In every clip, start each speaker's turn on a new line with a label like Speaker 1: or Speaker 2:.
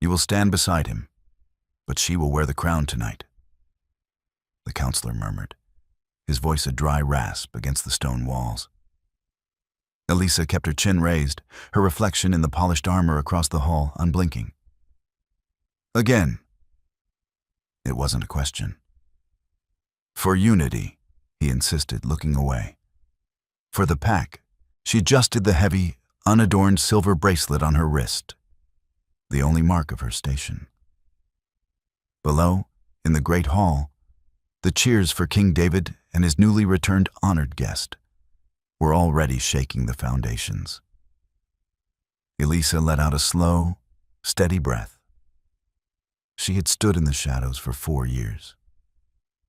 Speaker 1: You will stand beside him, but she will wear the crown tonight." The counselor murmured, his voice a dry rasp against the stone walls. Elisa kept her chin raised, her reflection in the polished armor across the hall unblinking. "Again." It wasn't a question. "For unity," he insisted, looking away. For the pack, she adjusted the heavy, unadorned silver bracelet on her wrist, the only mark of her station. Below, in the great hall, the cheers for King David and his newly returned honored guest were already shaking the foundations. Elisa let out a slow, steady breath. She had stood in the shadows for 4 years.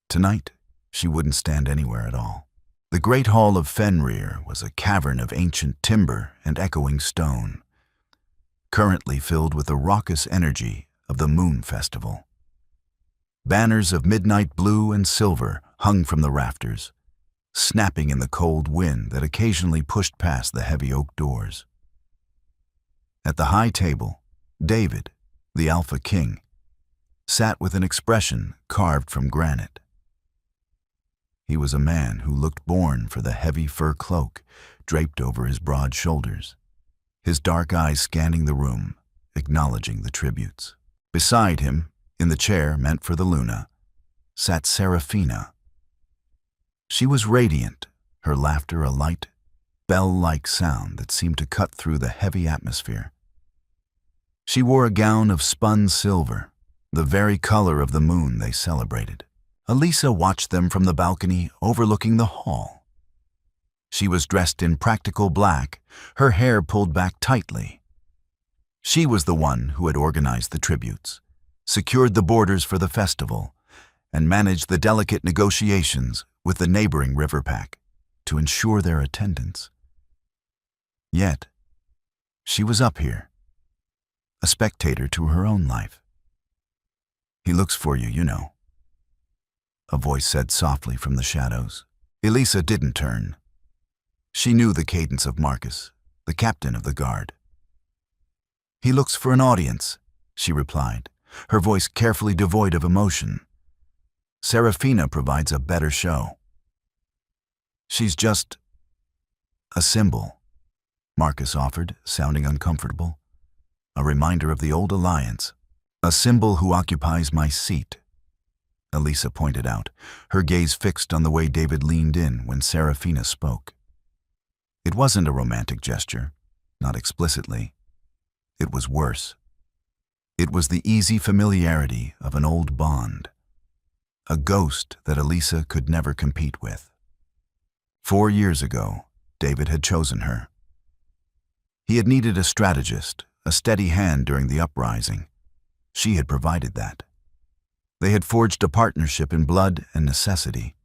Speaker 1: Tonight, she wouldn't stand anywhere at all. The great hall of Fenrir was a cavern of ancient timber and echoing stone, currently filled with the raucous energy of the Moon Festival. Banners of midnight blue and silver hung from the rafters, snapping in the cold wind that occasionally pushed past the heavy oak doors. At the high table, David, the Alpha King, sat with an expression carved from granite. He was a man who looked born for the heavy fur cloak draped over his broad shoulders, his dark eyes scanning the room, acknowledging the tributes. Beside him, in the chair meant for the Luna, sat Serafina. She was radiant, her laughter a light, bell-like sound that seemed to cut through the heavy atmosphere. She wore a gown of spun silver, the very color of the moon they celebrated. Elisa watched them from the balcony overlooking the hall. She was dressed in practical black, her hair pulled back tightly. She was the one who had organized the tributes, secured the borders for the festival, and managed the delicate negotiations with the neighboring river pack to ensure their attendance. Yet, she was up here, a spectator to her own life. "He looks for you, you know," a voice said softly from the shadows. Elisa didn't turn. She knew the cadence of Marcus, the captain of the guard. "He looks for an audience," she replied, her voice carefully devoid of emotion. "Serafina provides a better show." "She's just a symbol," Marcus offered, sounding uncomfortable. "A reminder of the old alliance. A symbol who occupies my seat," Elisa pointed out, her gaze fixed on the way David leaned in when Serafina spoke. It wasn't a romantic gesture, not explicitly. It was worse. It was the easy familiarity of an old bond, a ghost that Elisa could never compete with. 4 years ago, David had chosen her. He had needed a strategist, a steady hand during the uprising. She had provided that. They had forged a partnership in blood and necessity.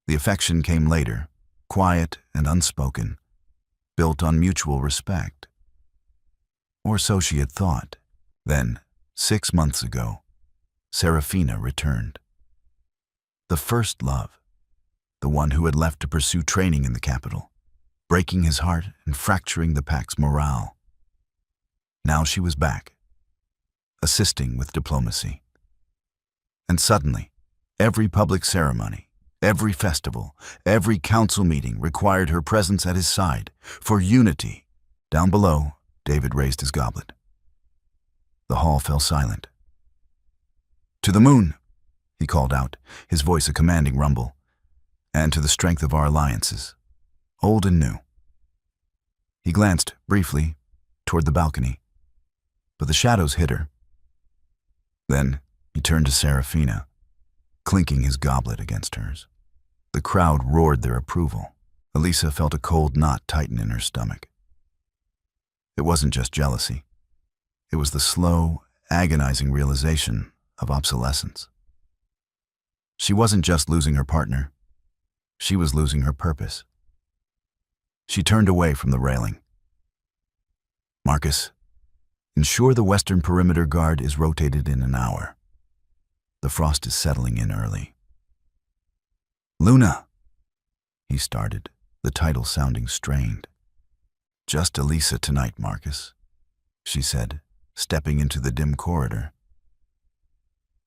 Speaker 1: The affection came later, quiet and unspoken, built on mutual respect. Or so she had thought. Then, 6 months ago, Serafina returned. The first love, the one who had left to pursue training in the capital, breaking his heart and fracturing the pack's morale. Now she was back, assisting with diplomacy. And suddenly, every public ceremony, every festival, every council meeting required her presence at his side for unity. Down below, David raised his goblet. The hall fell silent. "To the moon," he called out, his voice a commanding rumble, "and to the strength of our alliances, old and new." He glanced, briefly, toward the balcony, but the shadows hid her. Then he turned to Serafina, clinking his goblet against hers. The crowd roared their approval. Elisa felt a cold knot tighten in her stomach. It wasn't just jealousy. It was the slow, agonizing realization of obsolescence. She wasn't just losing her partner. She was losing her purpose. She turned away from the railing. "Marcus, ensure the western perimeter guard is rotated in an hour. The frost is settling in early." "Luna," he started, the title sounding strained. "Just Elisa tonight, Marcus," she said, stepping into the dim corridor.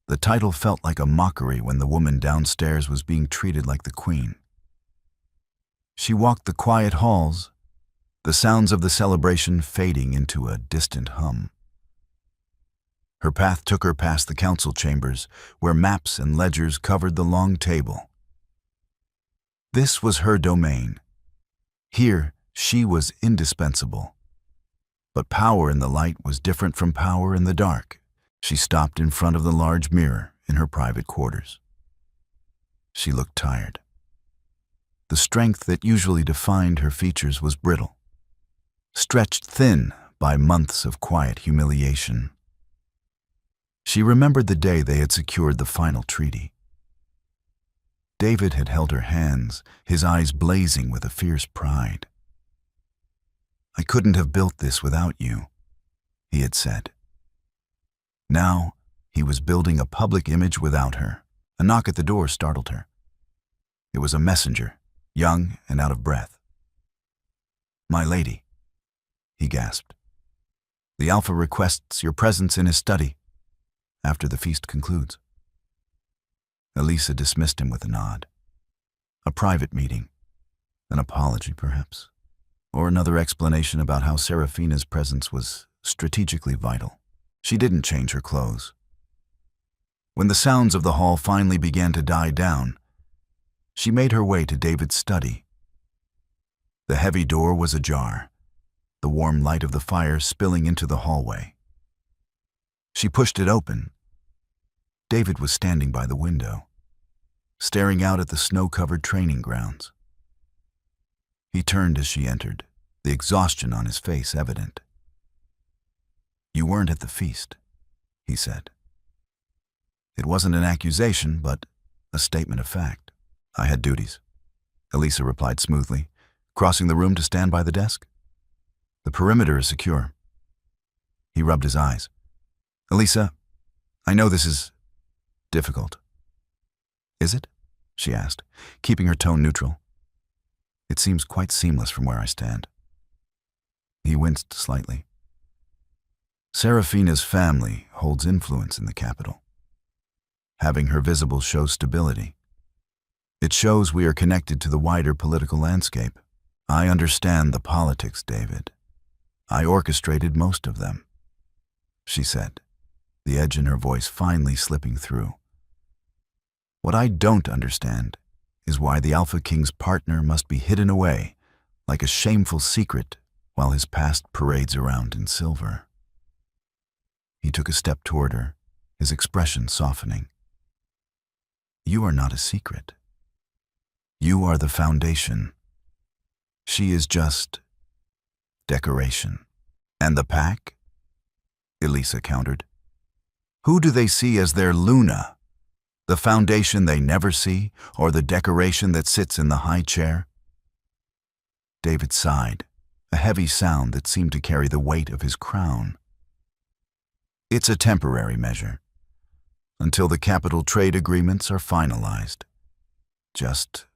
Speaker 1: The title felt like a mockery when the woman downstairs was being treated like the queen. She walked the quiet halls, the sounds of the celebration fading into a distant hum. Her path took her past the council chambers, where maps and ledgers covered the long table. This was her domain. Here, she was indispensable. But power in the light was different from power in the dark. She stopped in front of the large mirror in her private quarters. She looked tired. The strength that usually defined her features was brittle, stretched thin by months of quiet humiliation. She remembered the day they had secured the final treaty. David had held her hands, his eyes blazing with a fierce pride. "I couldn't have built this without you," he had said. Now, he was building a public image without her. A knock at the door startled her. It was a messenger, young and out of breath. "My lady," he gasped. "The Alpha requests your presence in his study after the feast concludes." Elisa dismissed him with a nod. A private meeting, an apology perhaps, or another explanation about how Serafina's presence was strategically vital. She didn't change her clothes. When the sounds of the hall finally began to die down, she made her way to David's study. The heavy door was ajar, the warm light of the fire spilling into the hallway. She pushed it open. David was standing by the window, staring out at the snow-covered training grounds. He turned as she entered, the exhaustion on his face evident. "You weren't at the feast," he said. It wasn't an accusation, but a statement of fact. "I had duties," Elisa replied smoothly, crossing the room to stand by the desk. "The perimeter is secure." He rubbed his eyes. "Elisa, I know this is difficult." "Is it?" she asked, keeping her tone neutral. "It seems quite seamless from where I stand." He winced slightly. Serafina's family holds influence in the capital. Having her visible shows stability. It shows we are connected to the wider political landscape. I understand the politics, David. I orchestrated most of them," she said, the edge in her voice finally slipping through. "What I don't understand is why the Alpha King's partner must be hidden away like a shameful secret while his past parades around in silver." He took a step toward her, his expression softening. "You are not a secret. You are the foundation. She is just decoration." "And the pack?" Elisa countered. "Who do they see as their Luna? The foundation they never see, or the decoration that sits in the high chair?" David sighed, a heavy sound that seemed to carry the weight of his crown. "It's a temporary measure, until the capital trade agreements are finalized. Just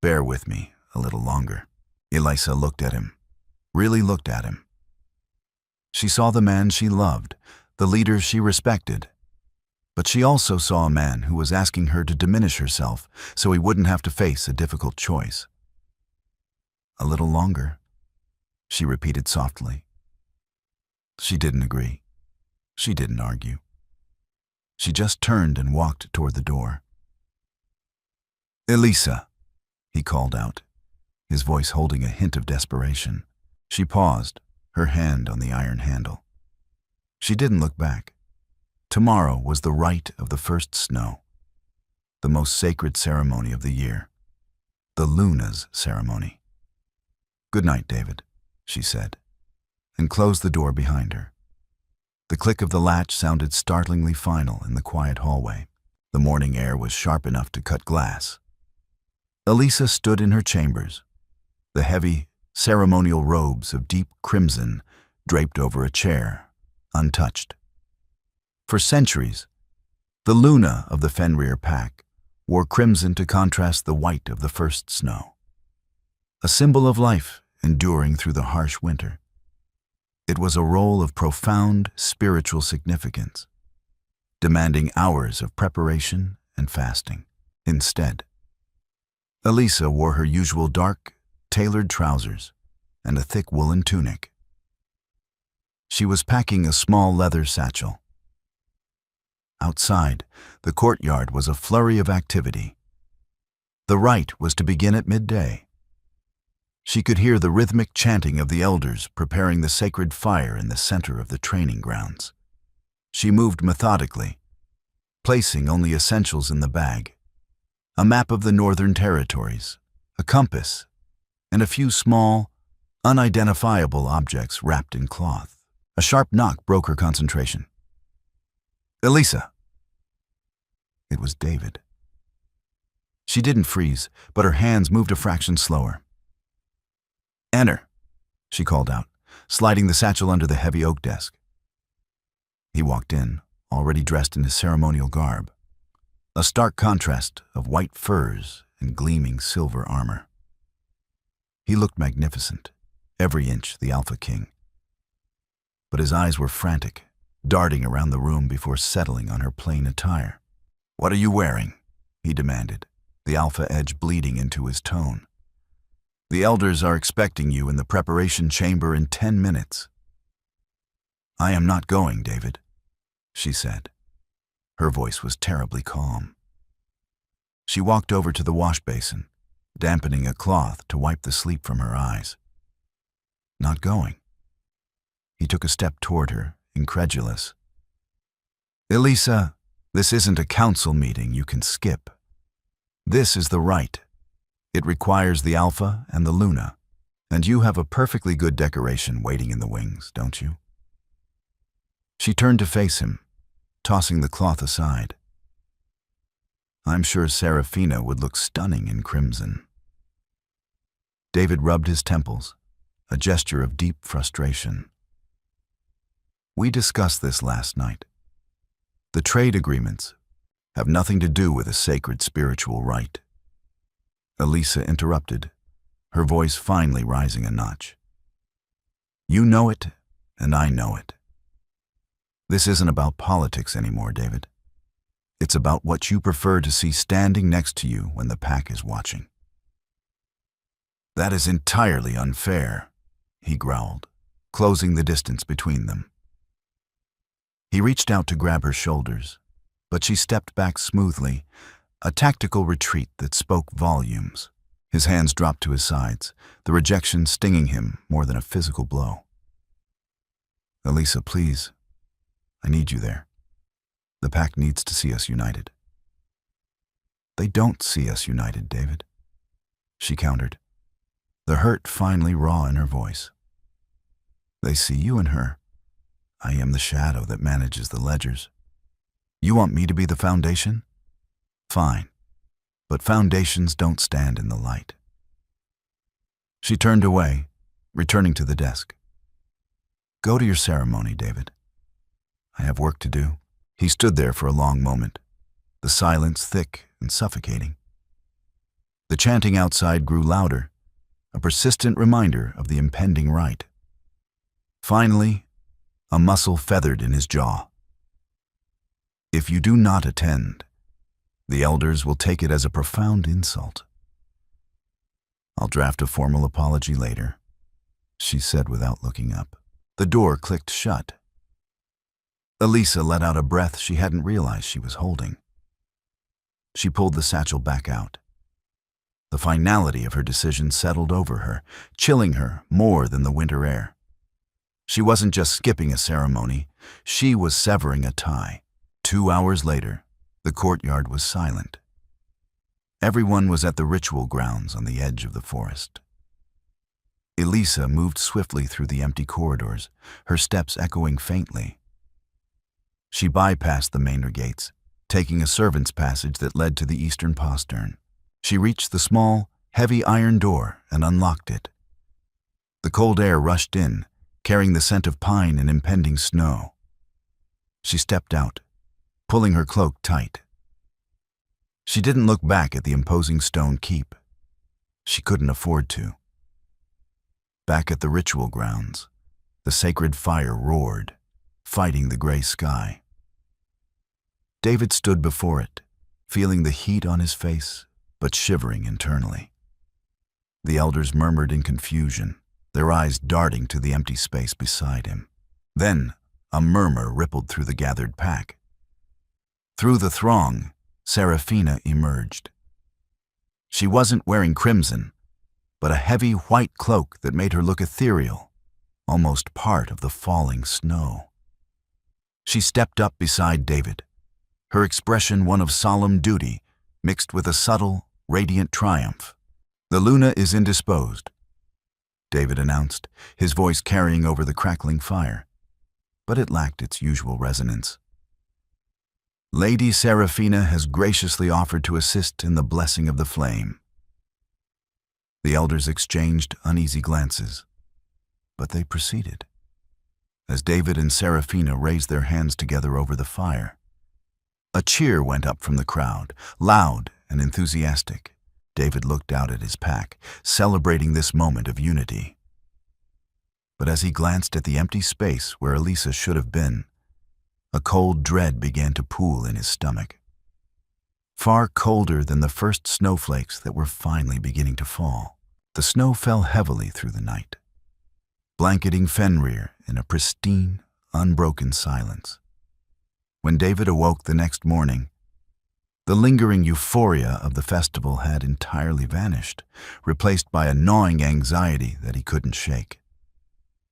Speaker 1: bear with me a little longer." Elisa looked at him, really looked at him. She saw the man she loved, the leader she respected, but she also saw a man who was asking her to diminish herself so he wouldn't have to face a difficult choice. "A little longer," she repeated softly. She didn't agree. She didn't argue. She just turned and walked toward the door. "Elisa," he called out, his voice holding a hint of desperation. She paused, her hand on the iron handle. She didn't look back. Tomorrow was the rite of the first snow, the most sacred ceremony of the year, the Luna's ceremony. "Good night, David," she said, and closed the door behind her. The click of the latch sounded startlingly final in the quiet hallway. The morning air was sharp enough to cut glass. Elisa stood in her chambers, the heavy, ceremonial robes of deep crimson draped over a chair, untouched. For centuries, the Luna of the Fenrir pack wore crimson to contrast the white of the first snow, a symbol of life enduring through the harsh winter. It was a role of profound spiritual significance, demanding hours of preparation and fasting. Instead, Elisa wore her usual dark, tailored trousers and a thick woolen tunic. She was packing a small leather satchel. Outside, the courtyard was a flurry of activity. The rite was to begin at midday. She could hear the rhythmic chanting of the elders preparing the sacred fire in the center of the training grounds. She moved methodically, placing only essentials in the bag: a map of the Northern Territories, a compass, and a few small, unidentifiable objects wrapped in cloth. A sharp knock broke her concentration. "Elisa!" It was David. She didn't freeze, but her hands moved a fraction slower. "Enter," she called out, sliding the satchel under the heavy oak desk. He walked in, already dressed in his ceremonial garb, a stark contrast of white furs and gleaming silver armor. He looked magnificent, every inch the Alpha King. But his eyes were frantic, darting around the room before settling on her plain attire. "What are you wearing?" he demanded, the Alpha edge bleeding into his tone. "The elders are expecting you in the preparation chamber in 10 minutes. "I am not going, David," she said. Her voice was terribly calm. She walked over to the wash basin, dampening a cloth to wipe the sleep from her eyes. "Not going?" He took a step toward her, incredulous. "Elisa, this isn't a council meeting you can skip. This is the rite. It requires the Alpha and the Luna, and you have a perfectly good decoration waiting in the wings, don't you?" She turned to face him, tossing the cloth aside. "I'm sure Serafina would look stunning in crimson." David rubbed his temples, a gesture of deep frustration. "We discussed this last night. The trade agreements have nothing to do with a sacred spiritual rite." Elisa interrupted, her voice finally rising a notch. "You know it, and I know it. This isn't about politics anymore, David. It's about what you prefer to see standing next to you when the pack is watching." "That is entirely unfair," he growled, closing the distance between them. He reached out to grab her shoulders, but she stepped back smoothly, a tactical retreat that spoke volumes. His hands dropped to his sides, the rejection stinging him more than a physical blow. "Elisa, please. I need you there. The pack needs to see us united." "They don't see us united, David," she countered, the hurt finally raw in her voice. "They see you and her. I am the shadow that manages the ledgers. You want me to be the foundation? Fine, but foundations don't stand in the light." She turned away, returning to the desk. "Go to your ceremony, David. I have work to do." He stood there for a long moment, the silence thick and suffocating. The chanting outside grew louder, a persistent reminder of the impending rite. Finally, a muscle feathered in his jaw. "If you do not attend, the elders will take it as a profound insult." "I'll draft a formal apology later," she said without looking up. The door clicked shut. Elisa let out a breath she hadn't realized she was holding. She pulled the satchel back out. The finality of her decision settled over her, chilling her more than the winter air. She wasn't just skipping a ceremony, she was severing a tie. 2 hours later, the courtyard was silent. Everyone was at the ritual grounds on the edge of the forest. Elisa moved swiftly through the empty corridors, her steps echoing faintly. She bypassed the manor gates, taking a servant's passage that led to the eastern postern. She reached the small, heavy iron door and unlocked it. The cold air rushed in, carrying the scent of pine and impending snow. She stepped out, pulling her cloak tight. She didn't look back at the imposing stone keep. She couldn't afford to. Back at the ritual grounds, The sacred fire roared, fighting the gray sky. David stood before it, feeling the heat on his face, but shivering internally. The elders murmured in confusion, their eyes darting to the empty space beside him. Then, a murmur rippled through the gathered pack. Through the throng, Seraphina emerged. She wasn't wearing crimson, but a heavy white cloak that made her look ethereal, almost part of the falling snow. She stepped up beside David, her expression one of solemn duty mixed with a subtle, radiant triumph. "The Luna is indisposed," David announced, his voice carrying over the crackling fire, but it lacked its usual resonance. "Lady Seraphina has graciously offered to assist in the blessing of the flame." The elders exchanged uneasy glances, but they proceeded. As David and Seraphina raised their hands together over the fire, a cheer went up from the crowd, loud and enthusiastic. David looked out at his pack, celebrating this moment of unity. But as he glanced at the empty space where Elisa should have been, a cold dread began to pool in his stomach. Far colder than the first snowflakes that were finally beginning to fall. The snow fell heavily through the night, blanketing Fenrir in a pristine, unbroken silence. When David awoke the next morning, the lingering euphoria of the festival had entirely vanished, replaced by a gnawing anxiety that he couldn't shake.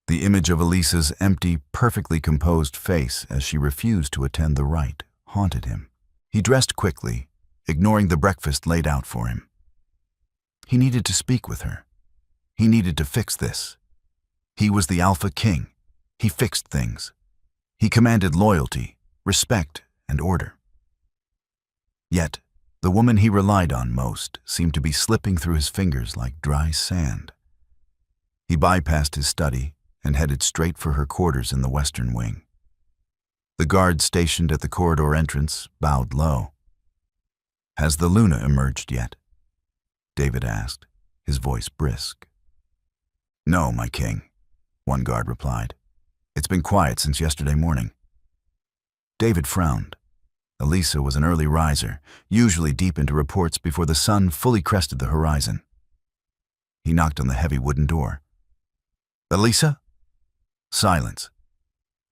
Speaker 1: The image of Elisa's empty, perfectly composed face as she refused to attend the rite haunted him. He dressed quickly, ignoring the breakfast laid out for him. He needed to speak with her. He needed to fix this. He was the Alpha King. He fixed things. He commanded loyalty, respect, and order. Yet, the woman he relied on most seemed to be slipping through his fingers like dry sand. He bypassed his study and headed straight for her quarters in the western wing. The guard stationed at the corridor entrance bowed low. "Has the Luna emerged yet?" David asked, his voice brisk. "No, my king," one guard replied. "It's been quiet since yesterday morning." David frowned. Elisa was an early riser, usually deep into reports before the sun fully crested the horizon. He knocked on the heavy wooden door. "Elisa?" Silence.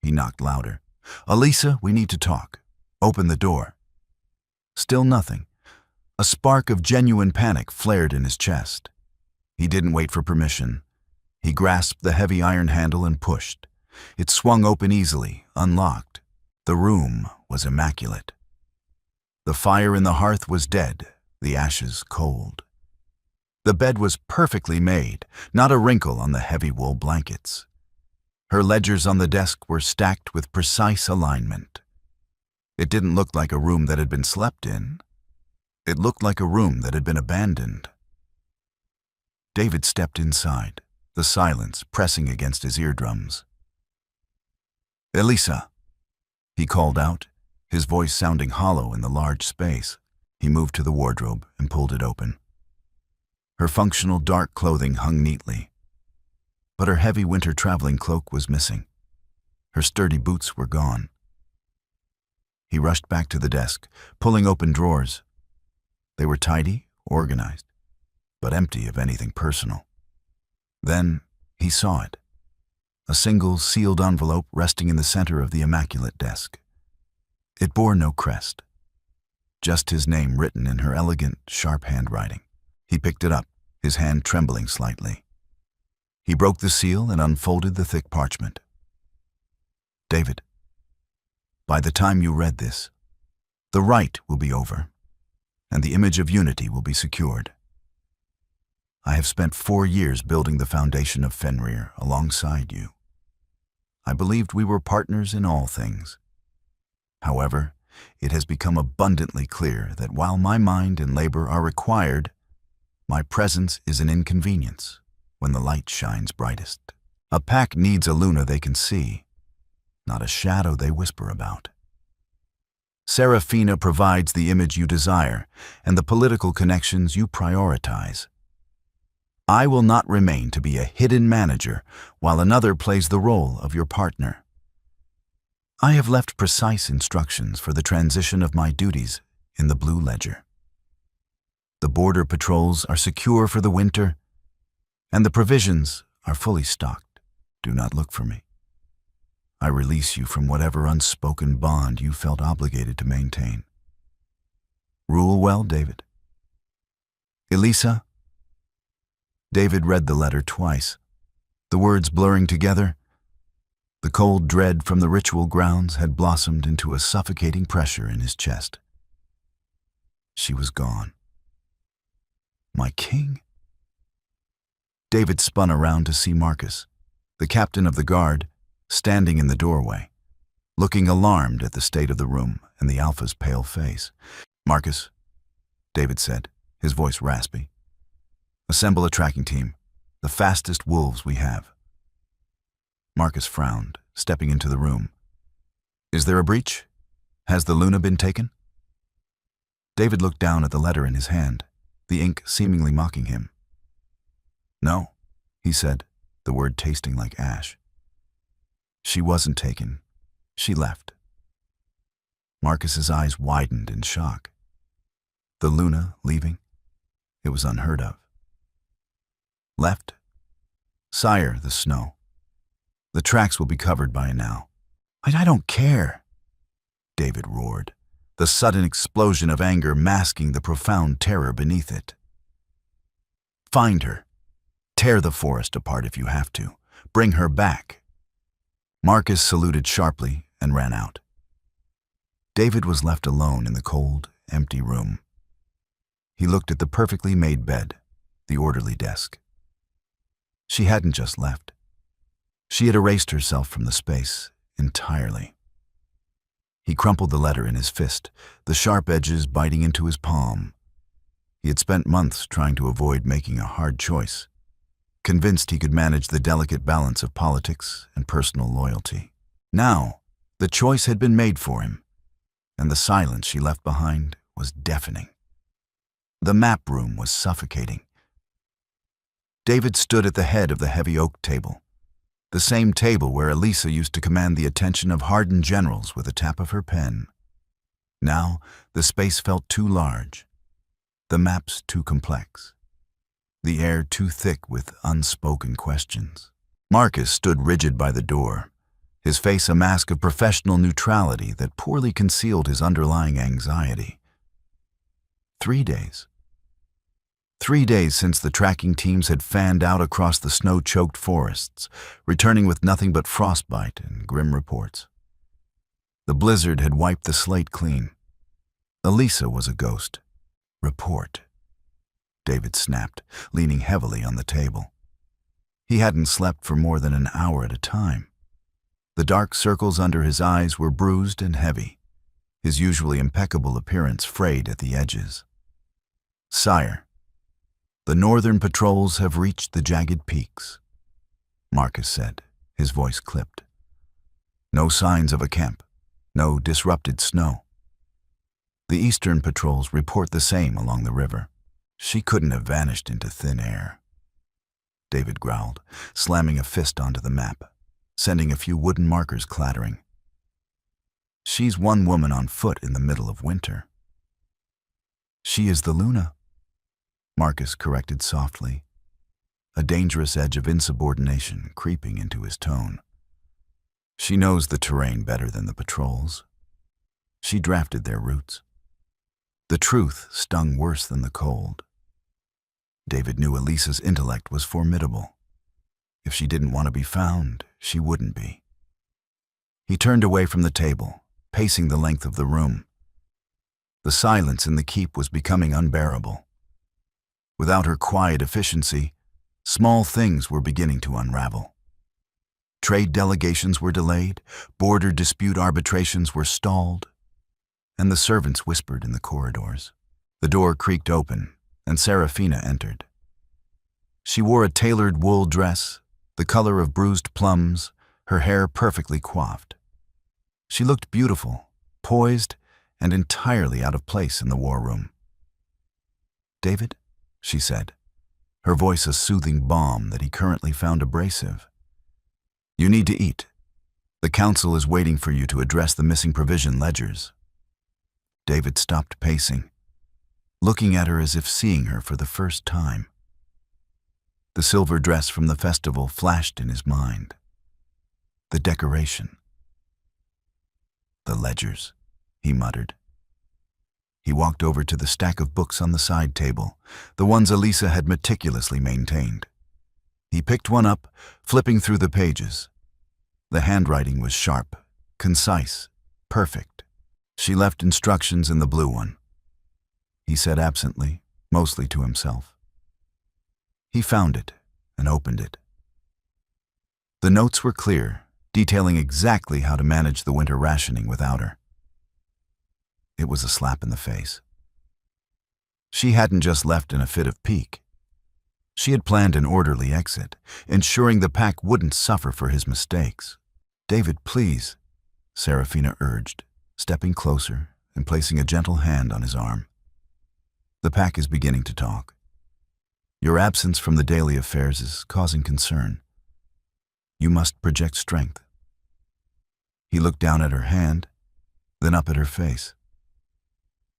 Speaker 1: He knocked louder. "Elisa, we need to talk. Open the door." Still nothing. A spark of genuine panic flared in his chest. He didn't wait for permission. He grasped the heavy iron handle and pushed. It swung open easily, unlocked. The room was immaculate. The fire in the hearth was dead, the ashes cold. The bed was perfectly made, not a wrinkle on the heavy wool blankets. Her ledgers on the desk were stacked with precise alignment. It didn't look like a room that had been slept in. It looked like a room that had been abandoned. David stepped inside, the silence pressing against his eardrums. "Elisa," he called out, his voice sounding hollow in the large space. He moved to the wardrobe and pulled it open. Her functional dark clothing hung neatly, but her heavy winter traveling cloak was missing. Her sturdy boots were gone. He rushed back to the desk, pulling open drawers. They were tidy, organized, but empty of anything personal. Then he saw it, a single sealed envelope resting in the center of the immaculate desk. It bore no crest, just his name written in her elegant, sharp handwriting. He picked it up, his hand trembling slightly. He broke the seal and unfolded the thick parchment. "David, by the time you read this, the rite will be over, and the image of unity will be secured. I have spent 4 years building the foundation of Fenrir alongside you. I believed we were partners in all things. However, it has become abundantly clear that while my mind and labor are required, my presence is an inconvenience when the light shines brightest. A pack needs a Luna they can see, not a shadow they whisper about. Seraphina provides the image you desire and the political connections you prioritize. I will not remain to be a hidden manager while another plays the role of your partner. I have left precise instructions for the transition of my duties in the Blue Ledger. The border patrols are secure for the winter, and the provisions are fully stocked. Do not look for me. I release you from whatever unspoken bond you felt obligated to maintain. Rule well, David. Elisa. David read the letter twice, the words blurring together. The cold dread from the ritual grounds had blossomed into a suffocating pressure in his chest. She was gone. My king? David spun around to see Marcus, the captain of the guard, standing in the doorway, looking alarmed at the state of the room and the Alpha's pale face. Marcus, David said, his voice raspy. Assemble a tracking team, the fastest wolves we have. Marcus frowned, stepping into the room. Is there a breach? Has the Luna been taken? David looked down at the letter in his hand, the ink seemingly mocking him. No, he said, the word tasting like ash. She wasn't taken. She left. Marcus's eyes widened in shock. The Luna leaving? It was unheard of. Left? Sire, the snow. The tracks will be covered by now. I don't care, David roared, the sudden explosion of anger masking the profound terror beneath it. Find her. Tear the forest apart if you have to. Bring her back. Marcus saluted sharply and ran out. David was left alone in the cold, empty room. He looked at the perfectly made bed, the orderly desk. She hadn't just left. She had erased herself from the space entirely. He crumpled the letter in his fist, the sharp edges biting into his palm. He had spent months trying to avoid making a hard choice, convinced he could manage the delicate balance of politics and personal loyalty. Now, the choice had been made for him, and the silence she left behind was deafening. The map room was suffocating. David stood at the head of the heavy oak table, the same table where Elisa used to command the attention of hardened generals with a tap of her pen. Now, the space felt too large, the maps too complex, the air too thick with unspoken questions. Marcus stood rigid by the door, his face a mask of professional neutrality that poorly concealed his underlying anxiety. 3 days. 3 days since the tracking teams had fanned out across the snow-choked forests, returning with nothing but frostbite and grim reports. The blizzard had wiped the slate clean. Elisa was a ghost. Report. David snapped, leaning heavily on the table. He hadn't slept for more than an hour at a time. The dark circles under his eyes were bruised and heavy, his usually impeccable appearance frayed at the edges. Sire, the northern patrols have reached the jagged peaks, Marcus said, his voice clipped. No signs of a camp, no disrupted snow. The eastern patrols report the same along the river. She couldn't have vanished into thin air. David growled, slamming a fist onto the map, sending a few wooden markers clattering. She's one woman on foot in the middle of winter. She is the Luna, Marcus corrected softly, a dangerous edge of insubordination creeping into his tone. She knows the terrain better than the patrols. She drafted their routes. The truth stung worse than the cold. David knew Elisa's intellect was formidable. If she didn't want to be found, she wouldn't be. He turned away from the table, pacing the length of the room. The silence in the keep was becoming unbearable. Without her quiet efficiency, small things were beginning to unravel. Trade delegations were delayed, border dispute arbitrations were stalled, and the servants whispered in the corridors. The door creaked open, and Serafina entered. She wore a tailored wool dress, the color of bruised plums, her hair perfectly coiffed. She looked beautiful, poised, and entirely out of place in the war room. "David," she said, her voice a soothing balm that he currently found abrasive. "You need to eat. The council is waiting for you to address the missing provision ledgers." David stopped pacing, looking at her as if seeing her for the first time. The silver dress from the festival flashed in his mind. The decoration. "The ledgers," he muttered. He walked over to the stack of books on the side table, the ones Elisa had meticulously maintained. He picked one up, flipping through the pages. The handwriting was sharp, concise, perfect. She left instructions in the blue one. He said absently, mostly to himself. He found it and opened it. The notes were clear, detailing exactly how to manage the winter rationing without her. It was a slap in the face. She hadn't just left in a fit of pique. She had planned an orderly exit, ensuring the pack wouldn't suffer for his mistakes. "David, please," Serafina urged, stepping closer and placing a gentle hand on his arm. "The pack is beginning to talk. Your absence from the daily affairs is causing concern. You must project strength." He looked down at her hand, then up at her face.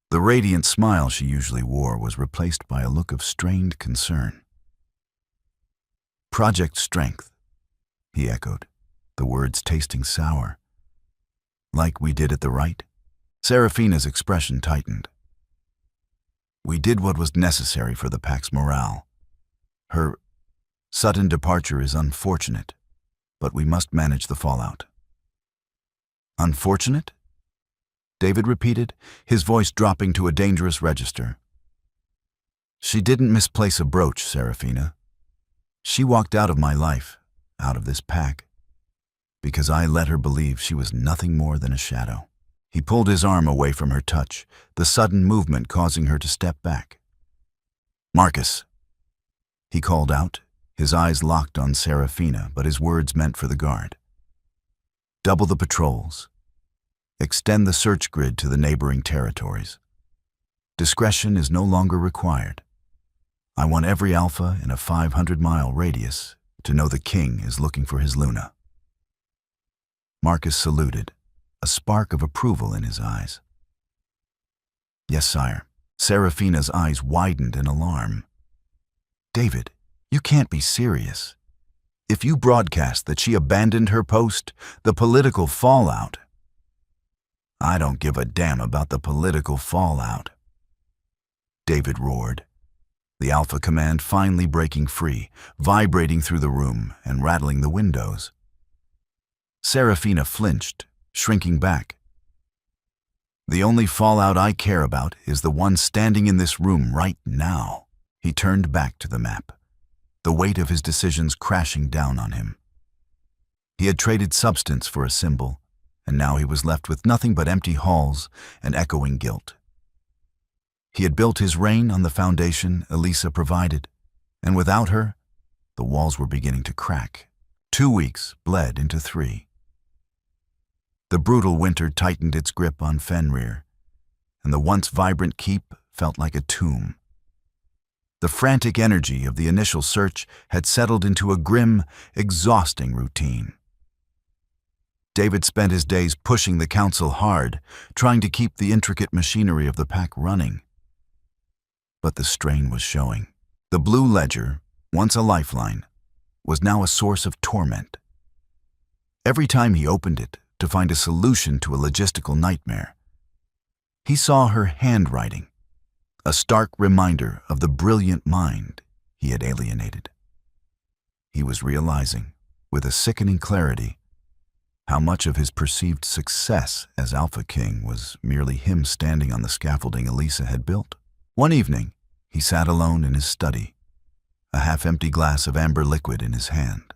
Speaker 1: The radiant smile she usually wore was replaced by a look of strained concern. "Project strength," he echoed, the words tasting sour. "Like we did at the rite?" Serafina's expression tightened. "We did what was necessary for the pack's morale. Her sudden departure is unfortunate, but we must manage the fallout." "Unfortunate?" David repeated, his voice dropping to a dangerous register. "She didn't misplace a brooch, Serafina. She walked out of my life, out of this pack, because I let her believe she was nothing more than a shadow." He pulled his arm away from her touch, the sudden movement causing her to step back. "Marcus," he called out, his eyes locked on Serafina, but his words meant for the guard. "Double the patrols. Extend the search grid to the neighboring territories. Discretion is no longer required. I want every alpha in a 500-mile radius to know the king is looking for his Luna." Marcus saluted, a spark of approval in his eyes. "Yes, sire." Serafina's eyes widened in alarm. "David, you can't be serious. If you broadcast that she abandoned her post, the political fallout—" "I don't give a damn about the political fallout," David roared, the Alpha Command finally breaking free, vibrating through the room and rattling the windows. Serafina flinched, shrinking back. "The only fallout I care about is the one standing in this room right now." He turned back to the map, the weight of his decisions crashing down on him. He had traded substance for a symbol, and now he was left with nothing but empty halls and echoing guilt. He had built his reign on the foundation Elisa provided, and without her, the walls were beginning to crack. 2 weeks bled into 3. The brutal winter tightened its grip on Fenrir, and the once vibrant keep felt like a tomb. The frantic energy of the initial search had settled into a grim, exhausting routine. David spent his days pushing the council hard, trying to keep the intricate machinery of the pack running. But the strain was showing. The blue ledger, once a lifeline, was now a source of torment. Every time he opened it to find a solution to a logistical nightmare, he saw her handwriting, a stark reminder of the brilliant mind he had alienated. He was realizing, with a sickening clarity, how much of his perceived success as Alpha King was merely him standing on the scaffolding Elisa had built. One evening, he sat alone in his study, a half-empty glass of amber liquid in his hand.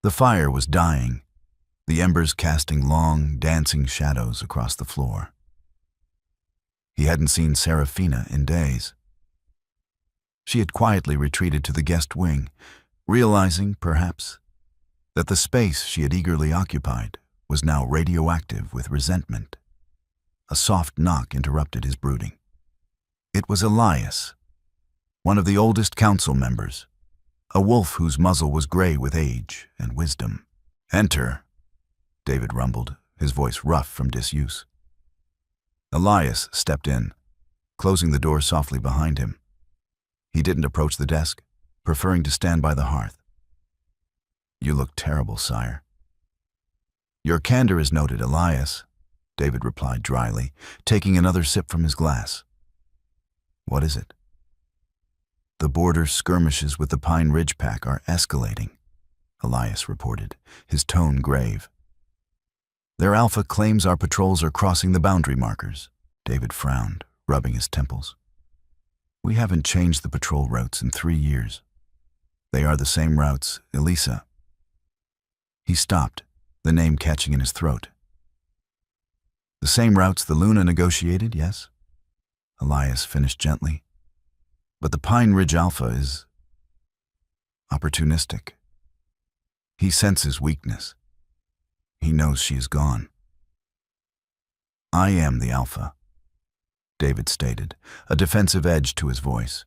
Speaker 1: The fire was dying, the embers casting long, dancing shadows across the floor. He hadn't seen Serafina in days. She had quietly retreated to the guest wing, realizing, perhaps, that the space she had eagerly occupied was now radioactive with resentment. A soft knock interrupted his brooding. It was Elias. one of the oldest council members, a wolf whose muzzle was gray with age and wisdom. "Enter," David rumbled, his voice rough from disuse. Elias stepped in, closing the door softly behind him. He didn't approach the desk, preferring to stand by the hearth. "You look terrible, sire." "Your candor is noted, Elias," David replied dryly, taking another sip from his glass. "What is it?" "The border skirmishes with the Pine Ridge Pack are escalating," Elias reported, his tone grave. "Their alpha claims our patrols are crossing the boundary markers." David frowned, rubbing his temples. "We haven't changed the patrol routes in 3 years. They are the same routes, Elisa." He stopped, the name catching in his throat. "The same routes the Luna negotiated, yes?" Elias finished gently. "But the Pine Ridge Alpha is opportunistic. He senses weakness. He knows she is gone." "I am the Alpha," David stated, a defensive edge to his voice.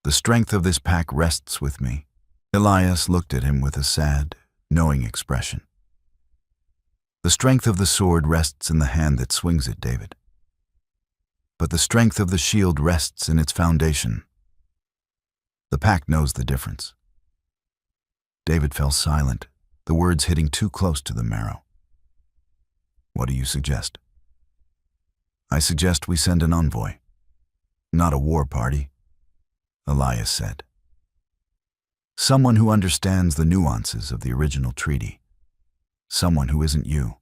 Speaker 1: "The strength of this pack rests with me." Elias looked at him with a sad, knowing expression. "The strength of the sword rests in the hand that swings it, David. But the strength of the shield rests in its foundation. The pack knows the difference." David fell silent, the words hitting too close to the marrow. "What do you suggest?" "I suggest we send an envoy. Not a war party," Elias said. "Someone who understands the nuances of the original treaty. Someone who isn't you."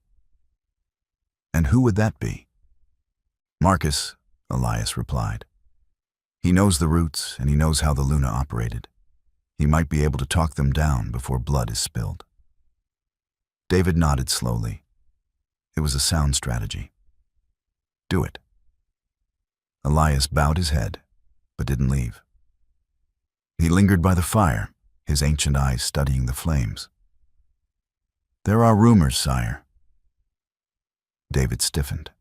Speaker 1: "And who would that be?" "Marcus," Elias replied. "He knows the routes and he knows how the Luna operated. He might be able to talk them down before blood is spilled." David nodded slowly. It was a sound strategy. "Do it." Elias bowed his head, but didn't leave. He lingered by the fire, his ancient eyes studying the flames. "There are rumors, sire." David stiffened.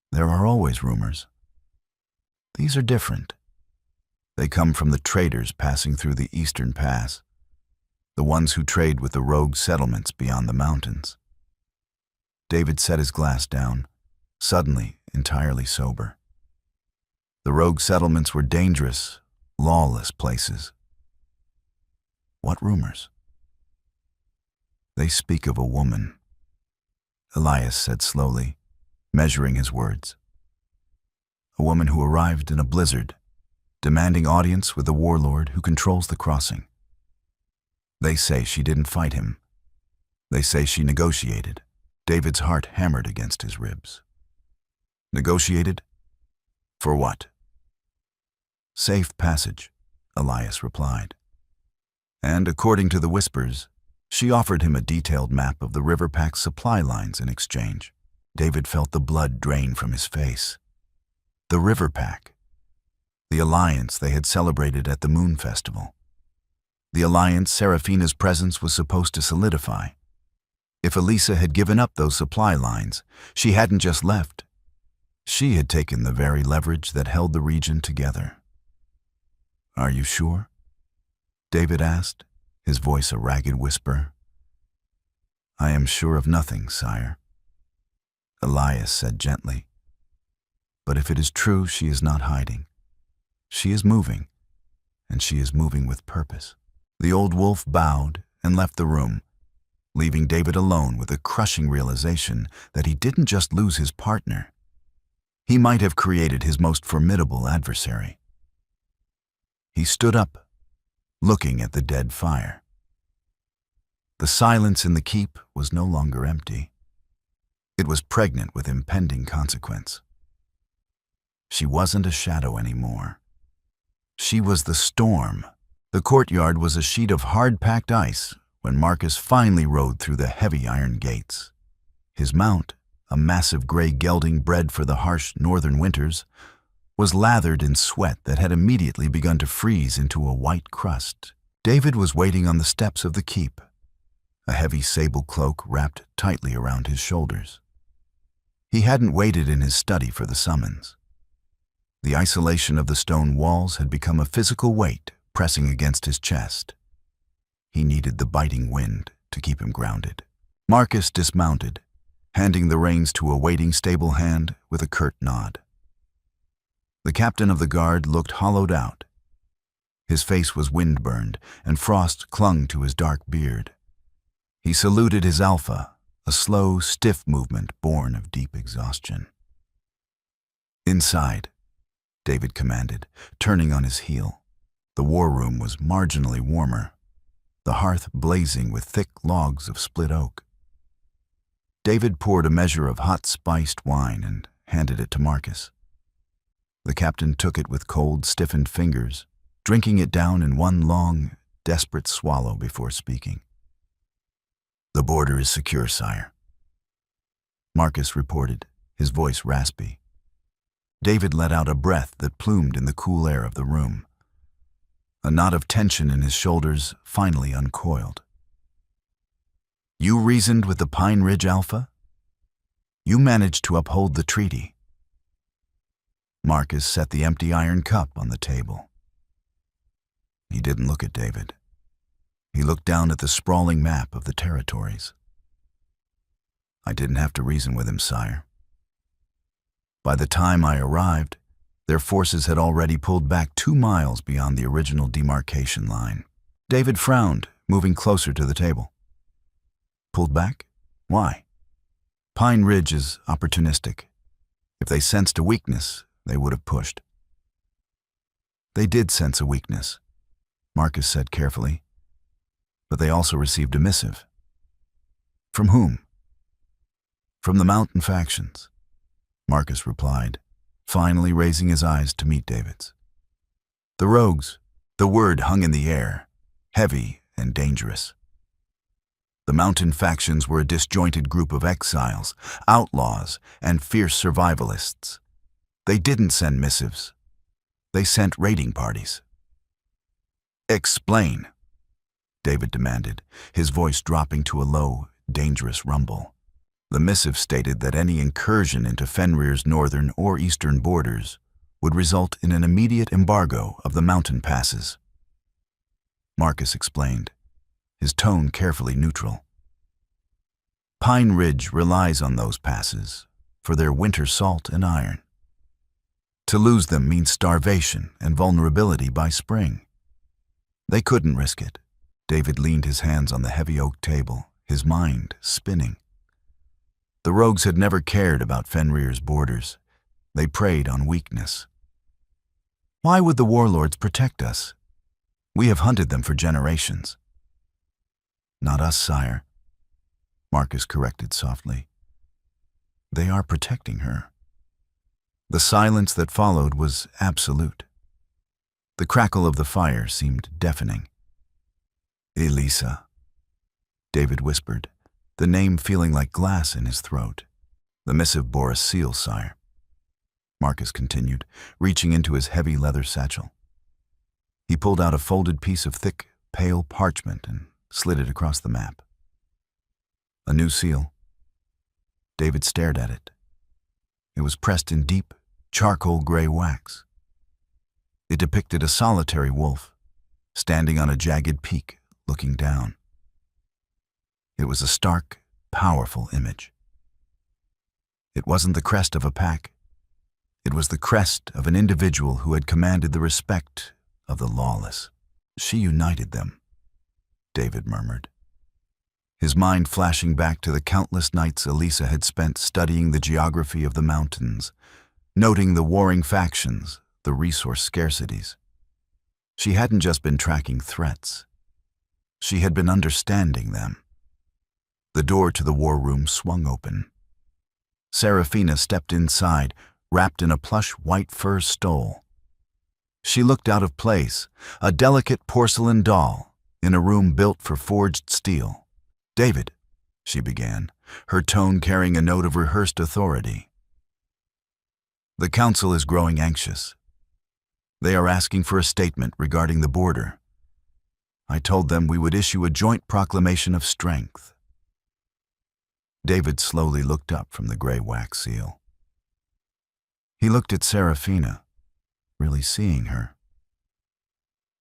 Speaker 1: "There are always rumors. These are different. They come from the traders passing through the Eastern Pass, the ones who trade with the rogue settlements beyond the mountains." David set his glass down, suddenly entirely sober. The rogue settlements were dangerous, lawless places. "What rumors?" "They speak of a woman," Elias said slowly, measuring his words. "A woman who arrived in a blizzard, demanding audience with the warlord who controls the crossing. They say she didn't fight him. They say she negotiated." David's heart hammered against his ribs. "Negotiated? For what?" "Safe passage," Elias replied. "And according to the whispers, she offered him a detailed map of the river pack's supply lines in exchange." David felt the blood drain from his face. The river pack. The alliance they had celebrated at the Moon Festival. The alliance Seraphina's presence was supposed to solidify. If Elisa had given up those supply lines, she hadn't just left. She had taken the very leverage that held the region together. "Are you sure?" David asked, his voice a ragged whisper. "I am sure of nothing, sire," Elias said gently. "But if it is true, she is not hiding. She is moving, and she is moving with purpose." The old wolf bowed and left the room, leaving David alone with a crushing realization that he didn't just lose his partner. He might have created his most formidable adversary. He stood up, looking at the dead fire. The silence in the keep was no longer empty. It was pregnant with impending consequence. She wasn't a shadow anymore. She was the storm. The courtyard was a sheet of hard-packed ice when Marcus finally rode through the heavy iron gates. His mount, a massive gray gelding bred for the harsh northern winters, was lathered in sweat that had immediately begun to freeze into a white crust. David was waiting on the steps of the keep, a heavy sable cloak wrapped tightly around his shoulders. He hadn't waited in his study for the summons. The isolation of the stone walls had become a physical weight pressing against his chest. He needed the biting wind to keep him grounded. Marcus dismounted, handing the reins to a waiting stable hand with a curt nod. The captain of the guard looked hollowed out. His face was wind-burned, and frost clung to his dark beard. He saluted his alpha, a slow, stiff movement born of deep exhaustion. "Inside," David commanded, turning on his heel. The war room was marginally warmer, the hearth blazing with thick logs of split oak. David poured a measure of hot spiced wine and handed it to Marcus. The captain took it with cold, stiffened fingers, drinking it down in one long, desperate swallow before speaking. "The border is secure, sire," Marcus reported, his voice raspy. David let out a breath that plumed in the cool air of the room. A knot of tension in his shoulders finally uncoiled. "You reasoned with the Pine Ridge Alpha? You managed to uphold the treaty." Marcus set the empty iron cup on the table. He didn't look at David. He looked down at the sprawling map of the territories. "I didn't have to reason with him, sire. By the time I arrived, their forces had already pulled back 2 miles beyond the original demarcation line." David frowned, moving closer to the table. "Pulled back? Why?" "Pine Ridge is opportunistic. If they sensed a weakness, they would have pushed." "They did sense a weakness," Marcus said carefully, "but they also received a missive." "From whom?" "From the mountain factions," Marcus replied, finally raising his eyes to meet David's. "The rogues." The word hung in the air, heavy and dangerous. The mountain factions were a disjointed group of exiles, outlaws, and fierce survivalists. They didn't send missives. They sent raiding parties. "Explain," David demanded, his voice dropping to a low, dangerous rumble. The missive stated that any incursion into Fenrir's northern or eastern borders would result in an immediate embargo of the mountain passes. Marcus explained, his tone carefully neutral. "Pine Ridge relies on those passes for their winter salt and iron. To lose them means starvation and vulnerability by spring. They couldn't risk it." David leaned his hands on the heavy oak table, his mind spinning. The rogues had never cared about Fenrir's borders. They preyed on weakness. "Why would the warlords protect us? We have hunted them for generations." "Not us, sire," Marcus corrected softly. "They are protecting her." The silence that followed was absolute. The crackle of the fire seemed deafening. "Elisa," David whispered, the name feeling like glass in his throat. "The missive bore a seal, sire," Marcus continued, reaching into his heavy leather satchel. He pulled out a folded piece of thick, pale parchment and slid it across the map. A new seal. David stared at it. It was pressed in deep, charcoal gray wax. It depicted a solitary wolf, standing on a jagged peak, looking down. It was a stark, powerful image. It wasn't the crest of a pack. It was the crest of an individual who had commanded the respect of the lawless. "She united them," David murmured, his mind flashing back to the countless nights Elisa had spent studying the geography of the mountains, noting the warring factions, the resource scarcities. She hadn't just been tracking threats. She had been understanding them. The door to the war room swung open. Serafina stepped inside, wrapped in a plush white fur stole. She looked out of place, a delicate porcelain doll in a room built for forged steel. "David," she began, her tone carrying a note of rehearsed authority. "The council is growing anxious. They are asking for a statement regarding the border. I told them we would issue a joint proclamation of strength." David slowly looked up from the gray wax seal. He looked at Serafina, really seeing her.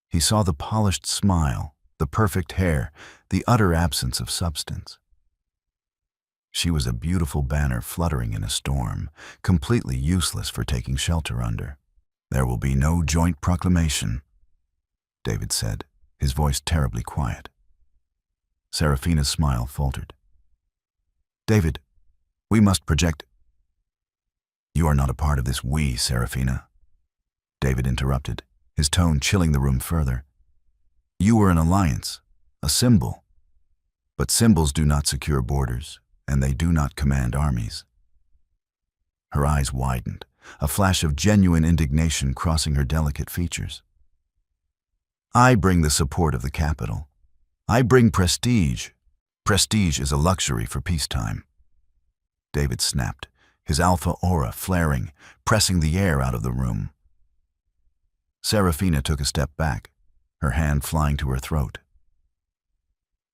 Speaker 1: He saw the polished smile, the perfect hair, the utter absence of substance. She was a beautiful banner fluttering in a storm, completely useless for taking shelter under. "There will be no joint proclamation," David said, his voice terribly quiet. Serafina's smile faltered. "David, we must project—" "You are not a part of this we, Serafina," David interrupted, his tone chilling the room further. "You were an alliance, a symbol. But symbols do not secure borders, and they do not command armies." Her eyes widened, a flash of genuine indignation crossing her delicate features. "I bring the support of the capital. I bring prestige. Prestige is a luxury for peacetime." David snapped, his alpha aura flaring, pressing the air out of the room. Serafina took a step back, her hand flying to her throat.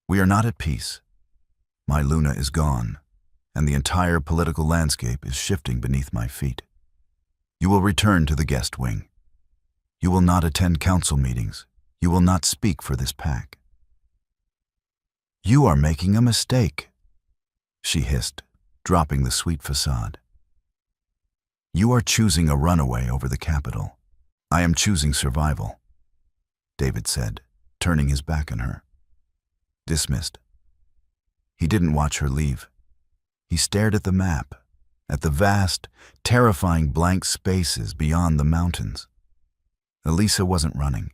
Speaker 1: "We are not at peace. My Luna is gone, and the entire political landscape is shifting beneath my feet. You will return to the guest wing. You will not attend council meetings. You will not speak for this pack." "You are making a mistake," she hissed, dropping the sweet facade. "You are choosing a runaway over the capital. I am choosing survival," David said, turning his back on her. Dismissed. He didn't watch her leave. He stared at the map, at the vast, terrifying blank spaces beyond the mountains. Elisa wasn't running.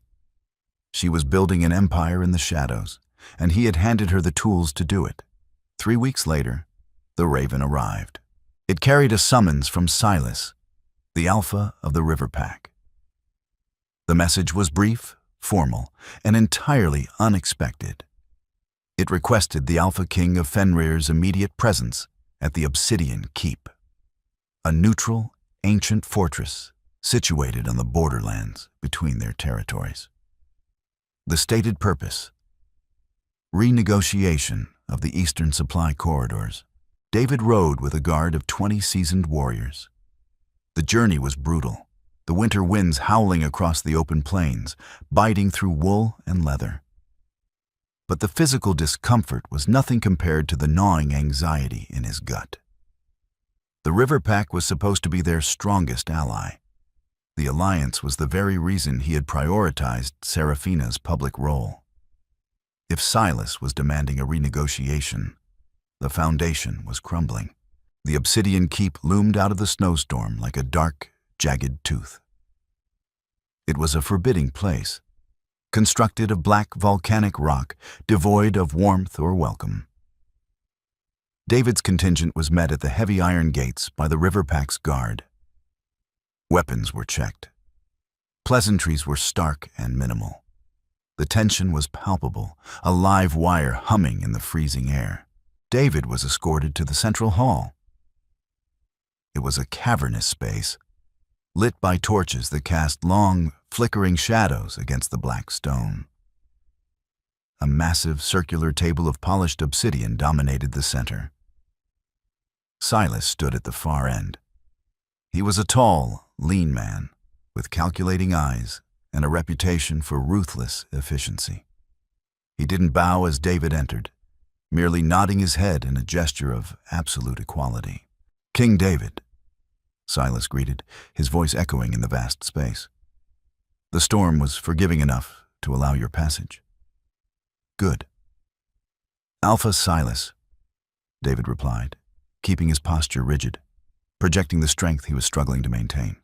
Speaker 1: She was building an empire in the shadows, and he had handed her the tools to do it. 3 weeks later, the Raven arrived. It carried a summons from Silas, the Alpha of the River Pack. The message was brief, formal, and entirely unexpected. It requested the Alpha King of Fenrir's immediate presence at the Obsidian Keep, a neutral, ancient fortress situated on the borderlands between their territories. The stated purpose: renegotiation of the eastern supply corridors. David rode with a guard of 20 seasoned warriors. The journey was brutal, the winter winds howling across the open plains, biting through wool and leather. But the physical discomfort was nothing compared to the gnawing anxiety in his gut. The River Pack was supposed to be their strongest ally. The alliance was the very reason he had prioritized Serafina's public role. If Silas was demanding a renegotiation, the foundation was crumbling. The Obsidian Keep loomed out of the snowstorm like a dark, jagged tooth. It was a forbidding place, constructed of black volcanic rock, devoid of warmth or welcome. David's contingent was met at the heavy iron gates by the River Pack's guard. Weapons were checked. Pleasantries were stark and minimal. The tension was palpable, a live wire humming in the freezing air. David was escorted to the central hall. It was a cavernous space, lit by torches that cast long, flickering shadows against the black stone. A massive circular table of polished obsidian dominated the center. Silas stood at the far end. He was a tall, lean man, with calculating eyes and a reputation for ruthless efficiency. He didn't bow as David entered, merely nodding his head in a gesture of absolute equality. "King David," Silas greeted, his voice echoing in the vast space. "The storm was forgiving enough to allow your passage." "Good." "Alpha Silas," David replied, keeping his posture rigid, projecting the strength he was struggling to maintain.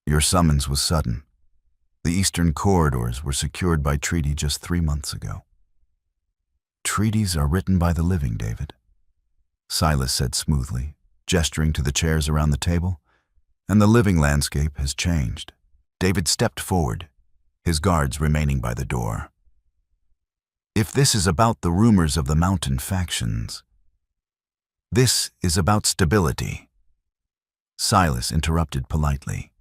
Speaker 1: "Your summons was sudden. The eastern corridors were secured by treaty just 3 months ago." "Treaties are written by the living, David," Silas said smoothly, gesturing to the chairs around the table, "and the living landscape has changed." David stepped forward, his guards remaining by the door. "If this is about the rumors of the mountain factions, this is about stability," Silas interrupted politely.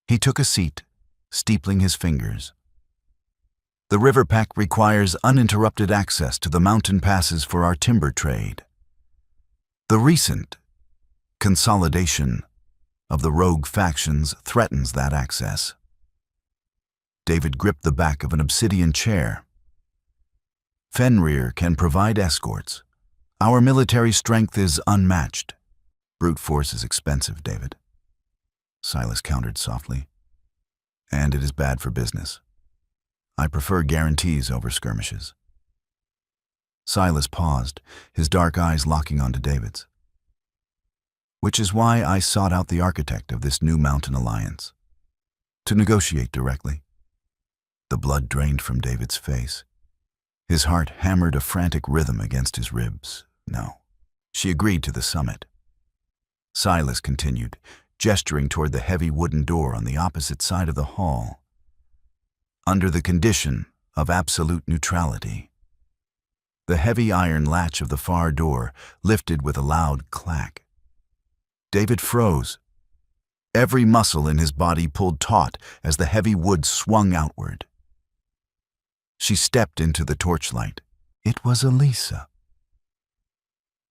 Speaker 1: He took a seat, steepling his fingers. "The River Pack requires uninterrupted access to the mountain passes for our timber trade. The recent consolidation of the rogue factions threatens that access. David gripped the back of an obsidian chair. Fenrir can provide escorts. Our military strength is unmatched. Brute force is expensive, David. Silas countered softly. And it is bad for business. I prefer guarantees over skirmishes. Silas paused, his dark eyes locking onto David's. Which is why I sought out the architect of this new mountain alliance. To negotiate directly. The blood drained from David's face. His heart hammered a frantic rhythm against his ribs. No. She agreed to the summit. Silas continued, gesturing toward the heavy wooden door on the opposite side of the hall. Under the condition of absolute neutrality. The heavy iron latch of the far door lifted with a loud clack. David froze. Every muscle in his body pulled taut as the heavy wood swung outward. She stepped into the torchlight. It was Elisa.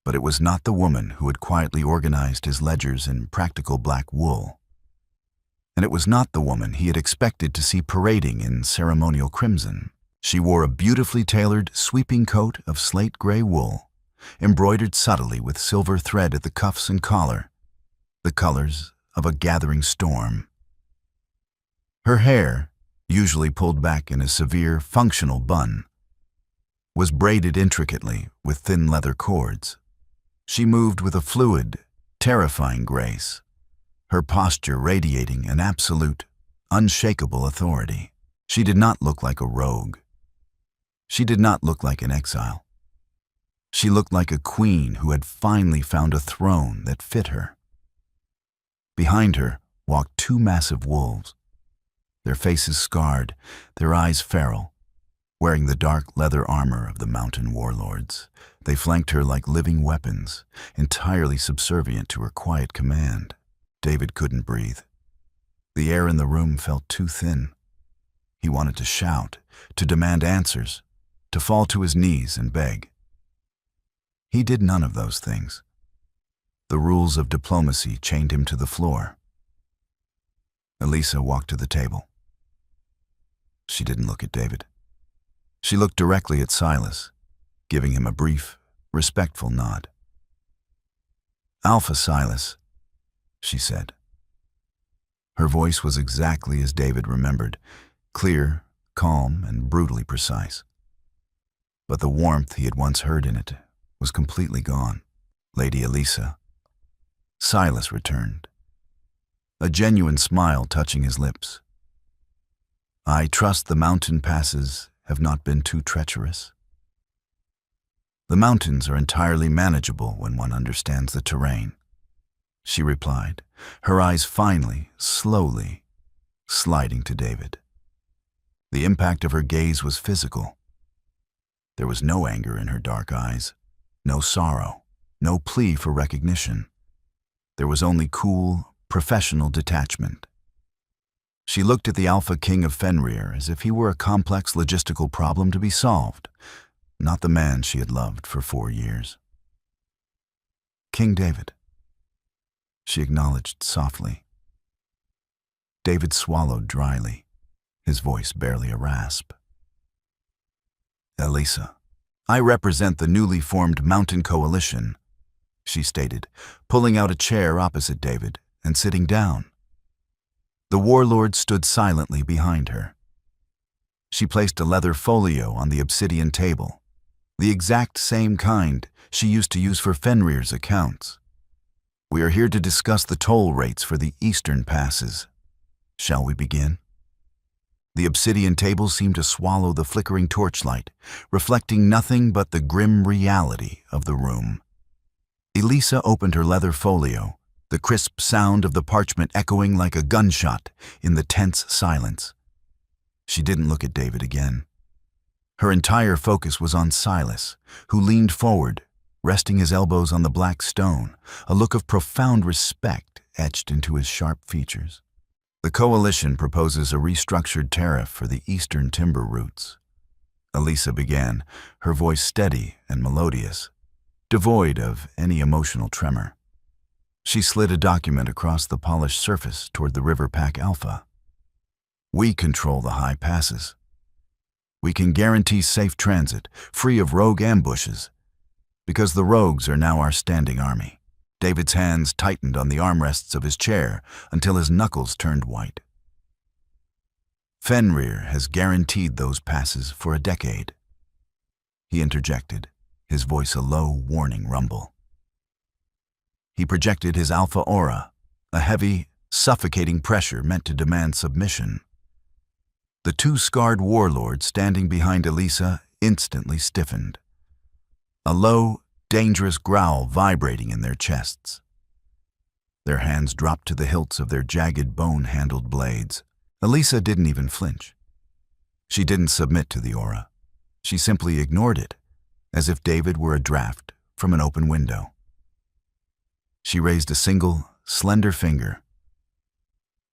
Speaker 1: But it was not the woman who had quietly organized his ledgers in practical black wool. And it was not the woman he had expected to see parading in ceremonial crimson. She wore a beautifully tailored, sweeping coat of slate gray wool, embroidered subtly with silver thread at the cuffs and collar, the colors of a gathering storm. Her hair, usually pulled back in a severe, functional bun, was braided intricately with thin leather cords. She moved with a fluid, terrifying grace, her posture radiating an absolute, unshakable authority. She did not look like a rogue. She did not look like an exile. She looked like a queen who had finally found a throne that fit her. Behind her walked two massive wolves, their faces scarred, their eyes feral. Wearing the dark leather armor of the mountain warlords, they flanked her like living weapons, entirely subservient to her quiet command. David couldn't breathe. The air in the room felt too thin. He wanted to shout, to demand answers, to fall to his knees and beg. He did none of those things. The rules of diplomacy chained him to the floor. Elisa walked to the table. She didn't look at David. She looked directly at Silas, giving him a brief, respectful nod. "Alpha Silas," she said. Her voice was exactly as David remembered, clear, calm, and brutally precise. But the warmth he had once heard in it was completely gone. "Lady Elisa." Silas returned, a genuine smile touching his lips. "I trust the mountain passes have not been too treacherous." "The mountains are entirely manageable when one understands the terrain," she replied, her eyes finally, slowly, sliding to David. The impact of her gaze was physical. There was no anger in her dark eyes, no sorrow, no plea for recognition. There was only cool, professional detachment. She looked at the Alpha King of Fenrir as if he were a complex logistical problem to be solved, not the man she had loved for 4 years. "King David," she acknowledged softly. David swallowed dryly, his voice barely a rasp. "Elisa, I represent the newly formed Mountain Coalition," she stated, pulling out a chair opposite David and sitting down. The warlord stood silently behind her. She placed a leather folio on the obsidian table, the exact same kind she used to use for Fenrir's accounts. "We are here to discuss the toll rates for the eastern passes. Shall we begin?" The obsidian table seemed to swallow the flickering torchlight, reflecting nothing but the grim reality of the room. Elisa opened her leather folio, the crisp sound of the parchment echoing like a gunshot in the tense silence. She didn't look at David again. Her entire focus was on Silas, who leaned forward, resting his elbows on the black stone, a look of profound respect etched into his sharp features. "The coalition proposes a restructured tariff for the eastern timber routes," Elisa began, her voice steady and melodious, devoid of any emotional tremor. She slid a document across the polished surface toward the River Pack Alpha. We control the high passes. We can guarantee safe transit, free of rogue ambushes, because the rogues are now our standing army. David's hands tightened on the armrests of his chair until his knuckles turned white. Fenrir has guaranteed those passes for a decade. He interjected, his voice a low, warning rumble. He projected his alpha aura, a heavy, suffocating pressure meant to demand submission. The two scarred warlords standing behind Elisa instantly stiffened, a low, dangerous growl vibrating in their chests. Their hands dropped to the hilts of their jagged, bone-handled blades. Elisa didn't even flinch. She didn't submit to the aura. She simply ignored it, as if David were a draft from an open window. She raised a single, slender finger.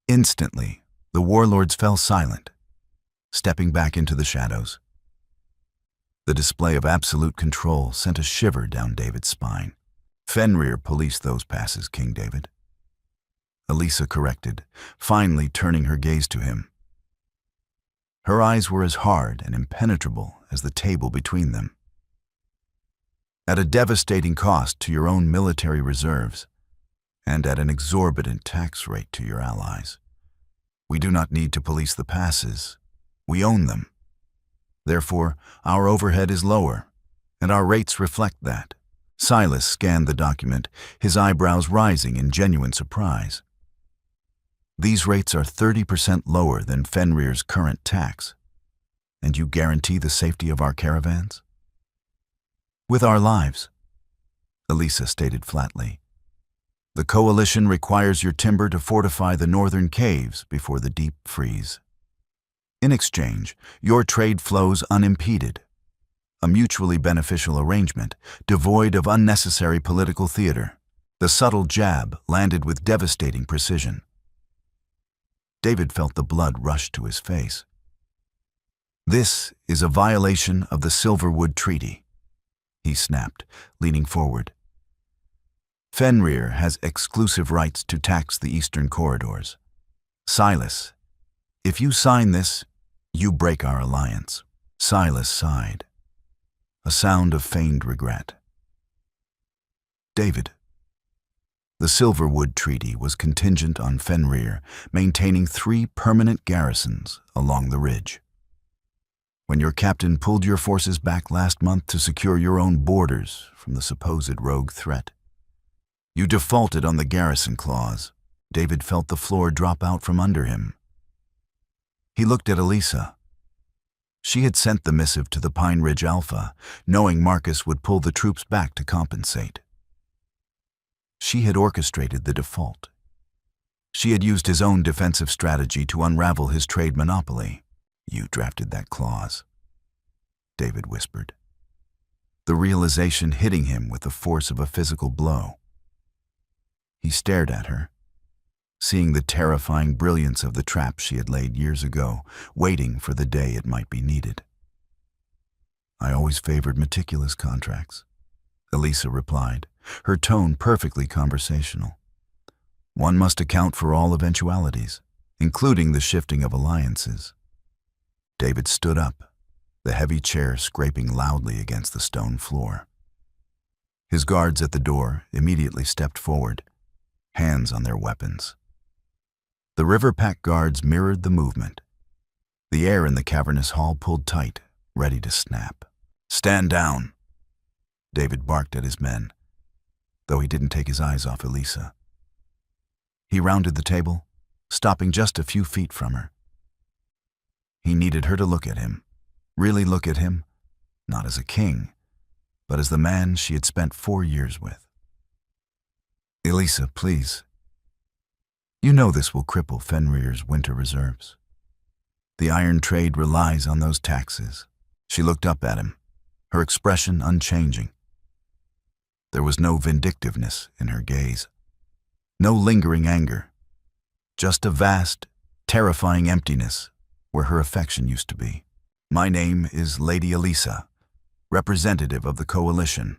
Speaker 1: Instantly, the warlords fell silent, stepping back into the shadows. The display of absolute control sent a shiver down David's spine. Fenrir policed those passes, King David. Elisa corrected, finally turning her gaze to him. Her eyes were as hard and impenetrable as the table between them. At a devastating cost to your own military reserves, and at an exorbitant tax rate to your allies, we do not need to police the passes. We own them. Therefore, our overhead is lower, and our rates reflect that. Silas scanned the document, his eyebrows rising in genuine surprise. These rates are 30% lower than Fenrir's current tax, and you guarantee the safety of our caravans? With our lives, Elisa stated flatly. The coalition requires your timber to fortify the northern caves before the deep freeze. In exchange, your trade flows unimpeded, a mutually beneficial arrangement devoid of unnecessary political theater. The subtle jab landed with devastating precision. David felt the blood rush to his face. This is a violation of the Silverwood Treaty, he snapped, leaning forward. Fenrir has exclusive rights to tax the eastern corridors. Silas, if you sign this, you break our alliance. Silas sighed, a sound of feigned regret. David, the Silverwood Treaty was contingent on Fenrir maintaining 3 permanent garrisons along the ridge. When your captain pulled your forces back last month to secure your own borders from the supposed rogue threat, you defaulted on the garrison clause. David felt the floor drop out from under him. He looked at Elisa. She had sent the missive to the Pine Ridge Alpha, knowing Marcus would pull the troops back to compensate. She had orchestrated the default. She had used his own defensive strategy to unravel his trade monopoly. You drafted that clause, David whispered, the realization hitting him with the force of a physical blow. He stared at her, seeing the terrifying brilliance of the trap she had laid years ago, waiting for the day it might be needed. I always favored meticulous contracts, Elisa replied, her tone perfectly conversational. One must account for all eventualities, including the shifting of alliances. David stood up, the heavy chair scraping loudly against the stone floor. His guards at the door immediately stepped forward, hands on their weapons. The River Pack guards mirrored the movement. The air in the cavernous hall pulled tight, ready to snap. Stand down, David barked at his men, though he didn't take his eyes off Elisa. He rounded the table, stopping just a few feet from her. He needed her to look at him, really look at him, not as a king, but as the man she had spent 4 years with. Elisa, please. You know this will cripple Fenrir's winter reserves. The iron trade relies on those taxes. She looked up at him, her expression unchanging. There was no vindictiveness in her gaze, no lingering anger, just a vast, terrifying emptiness where her affection used to be. My name is Lady Elisa, representative of the coalition,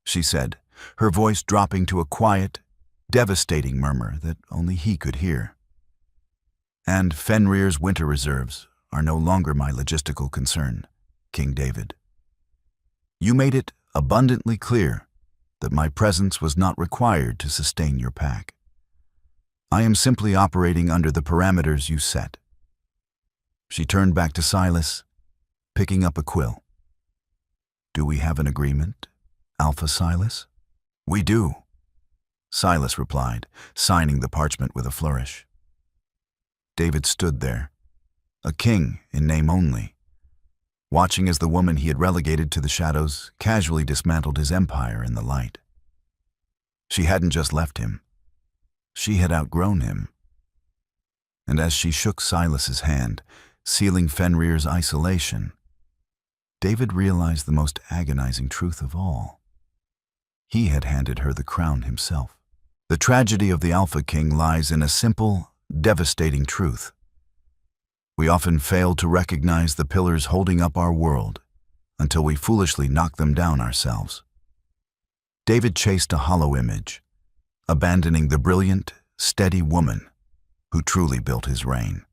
Speaker 1: she said, her voice dropping to a quiet, devastating murmur that only he could hear. And Fenrir's winter reserves are no longer my logistical concern, King David. You made it abundantly clear that my presence was not required to sustain your pack. I am simply operating under the parameters you set. She turned back to Silas, picking up a quill. Do we have an agreement, Alpha Silas? We do, Silas replied, signing the parchment with a flourish. David stood there, a king in name only, watching as the woman he had relegated to the shadows casually dismantled his empire in the light. She hadn't just left him. She had outgrown him. And as she shook Silas's hand, sealing Fenrir's isolation, David realized the most agonizing truth of all. He had handed her the crown himself. The tragedy of the Alpha King lies in a simple, devastating truth. We often fail to recognize the pillars holding up our world until we foolishly knock them down ourselves. David chased a hollow image, abandoning the brilliant, steady woman who truly built his reign.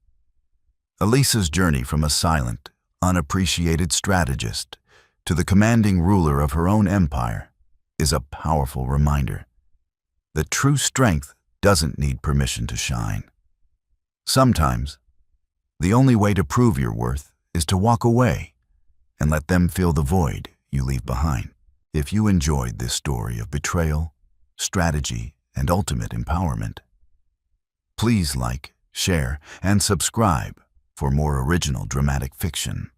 Speaker 1: Elisa's journey from a silent, unappreciated strategist to the commanding ruler of her own empire is a powerful reminder that true strength doesn't need permission to shine. Sometimes, the only way to prove your worth is to walk away and let them fill the void you leave behind. If you enjoyed this story of betrayal, strategy, and ultimate empowerment, please like, share, and subscribe for more original dramatic fiction.